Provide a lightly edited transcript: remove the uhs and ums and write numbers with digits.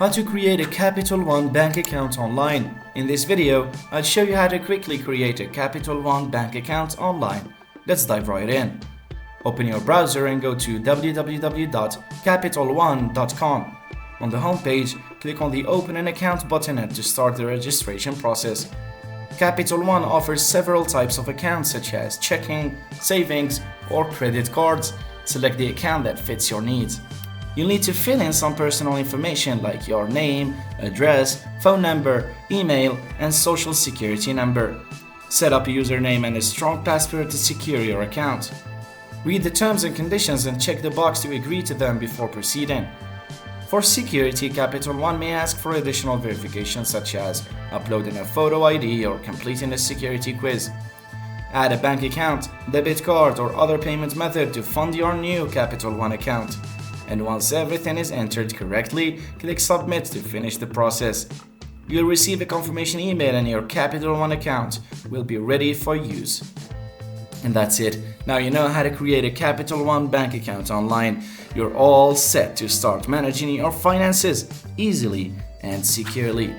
How to create a Capital One bank account online. In this video, I'll show you how to quickly create a Capital One bank account online. Let's dive right in. Open your browser and go to www.capitalone.com. On the homepage, click on the Open an Account button and to start the registration process. Capital One offers several types of accounts such as checking, savings, or credit cards. Select the account that fits your needs. You'll need to fill in some personal information like your name, address, phone number, email, and social security number. Set up a username and a strong password to secure your account. Read the terms and conditions and check the box to agree to them before proceeding. For security, Capital One may ask for additional verification such as uploading a photo ID or completing a security quiz. Add a bank account, debit card, or other payment method to fund your new Capital One account. And once everything is entered correctly, click Submit to finish the process. You'll receive a confirmation email and your Capital One account will be ready for use. And that's it. Now you know how to create a Capital One bank account online. You're all set to start managing your finances easily and securely.